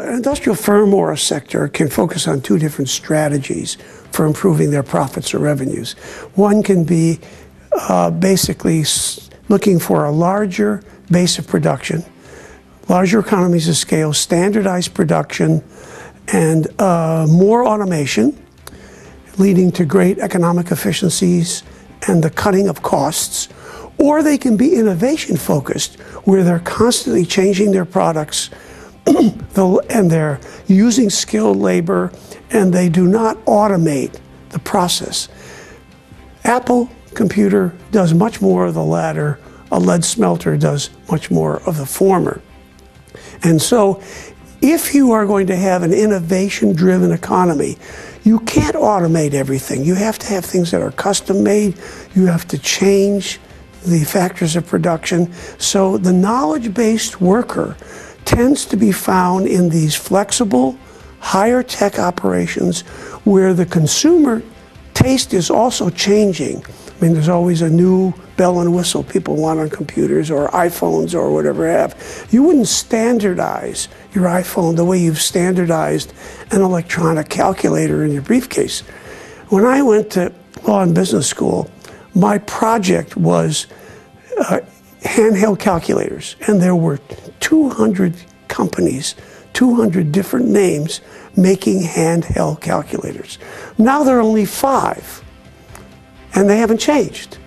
an industrial firm or a sector can focus on two different strategies for improving their profits or revenues. One can be basically looking for a larger base of production, larger economies of scale, standardized production, and more automation, leading to great economic efficiencies and the cutting of costs. Or they can be innovation focused, where they're constantly changing their products and they're using skilled labor, and they do not automate the process. Apple Computer does much more of the latter. A lead smelter does much more of the former. And so if you are going to have an innovation-driven economy, you can't automate everything. You have to have things that are custom-made. You have to change the factors of production. So the knowledge-based worker tends to be found in these flexible, higher tech operations where the consumer taste is also changing. I mean, there's always a new bell and whistle people want on computers or iPhones or whatever have. You wouldn't standardize your iPhone the way you've standardized an electronic calculator in your briefcase. When I went to law and business school, my project was handheld calculators, and there were 200 companies, 200 different names making handheld calculators. Now there are only 5, and they haven't changed.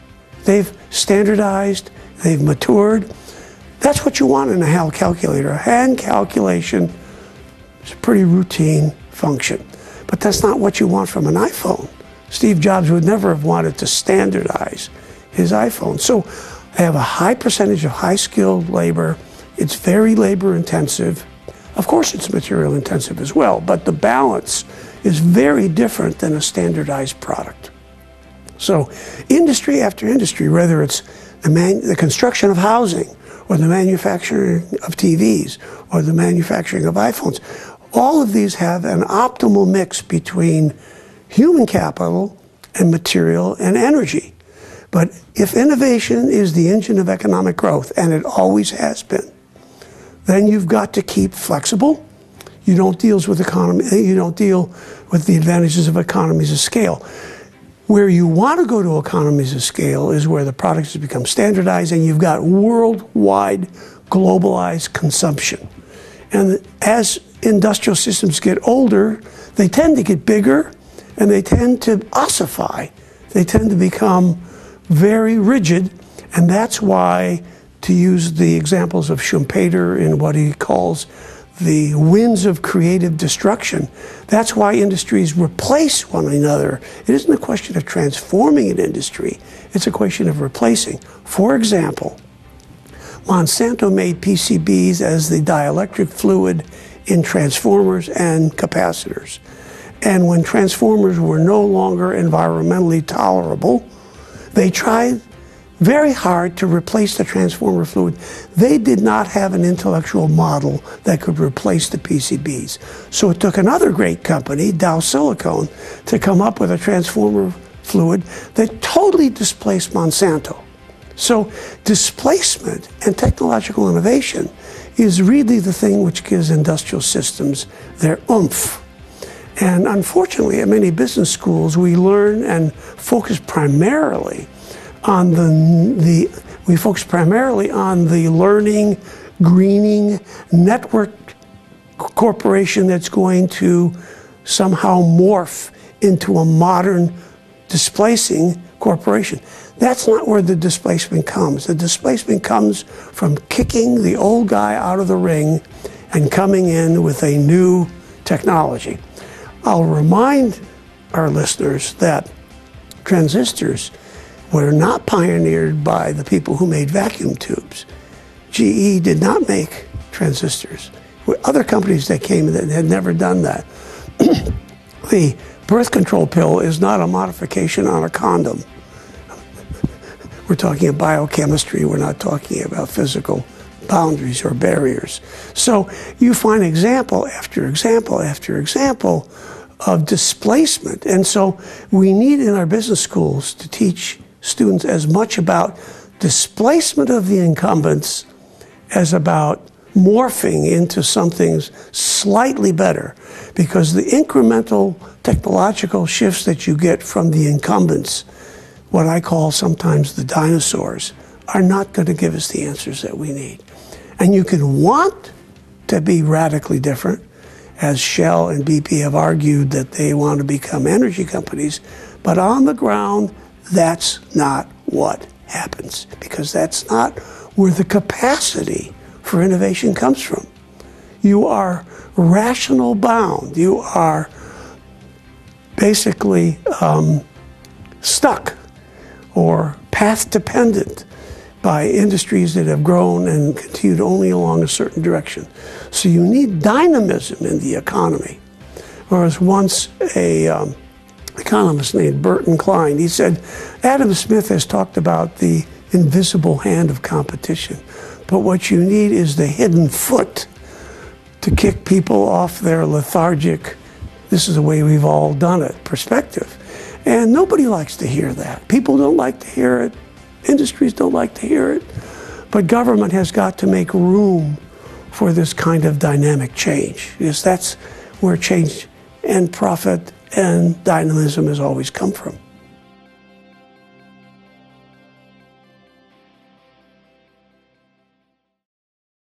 They've standardized, they've matured. That's what you want in a hand calculator. A hand calculation is a pretty routine function, but that's not what you want from an iPhone. Steve Jobs would never have wanted to standardize his iPhone. So they have a high percentage of high-skilled labor. It's very labor-intensive. Of course, it's material-intensive as well, but the balance is very different than a standardized product. So industry after industry, whether it's the construction of housing or the manufacturing of TVs or the manufacturing of iPhones, all of these have an optimal mix between human capital and material and energy. But if innovation is the engine of economic growth, and it always has been, then you've got to keep flexible. You don't deal with the advantages of economies of scale. Where you want to go to economies of scale is where the products have become standardized and you've got worldwide globalized consumption. And as industrial systems get older, they tend to get bigger and they tend to ossify. They tend to become very rigid, and that's why, to use the examples of Schumpeter in what he calls the winds of creative destruction, that's why industries replace one another. It isn't a question of transforming an industry, it's a question of replacing. For example, Monsanto made PCBs as the dielectric fluid in transformers and capacitors. And when transformers were no longer environmentally tolerable, they tried very hard to replace the transformer fluid. They did not have an intellectual model that could replace the PCBs. So it took another great company, Dow Silicone, to come up with a transformer fluid that totally displaced Monsanto. So displacement and technological innovation is really the thing which gives industrial systems their oomph. And unfortunately, at many business schools, we learn and focus primarily on the learning, greening, network corporation that's going to somehow morph into a modern displacing corporation. That's not where the displacement comes. The displacement comes from kicking the old guy out of the ring and coming in with a new technology. I'll remind our listeners that transistors were not pioneered by the people who made vacuum tubes. GE did not make transistors. Other companies that came that had never done that. The birth control pill is not a modification on a condom. We're talking about biochemistry, we're not talking about physical boundaries or barriers. So you find example after example after example of displacement. And so we need in our business schools to teach students as much about displacement of the incumbents as about morphing into something slightly better, because the incremental technological shifts that you get from the incumbents, what I call sometimes the dinosaurs, are not going to give us the answers that we need. And you can want to be radically different, as Shell and BP have argued that they want to become energy companies, but on the ground, that's not what happens, because that's not where the capacity for innovation comes from. You are rational bound. You are basically stuck or path dependent by industries that have grown and continued only along a certain direction. So you need dynamism in the economy. Whereas once a economist named Burton Klein, he said, Adam Smith has talked about the invisible hand of competition, but what you need is the hidden foot to kick people off their lethargic, this is the way we've all done it, perspective. And nobody likes to hear that. People don't like to hear it. Industries don't like to hear it. But government has got to make room for this kind of dynamic change, because that's where change and profit and dynamism has always come from.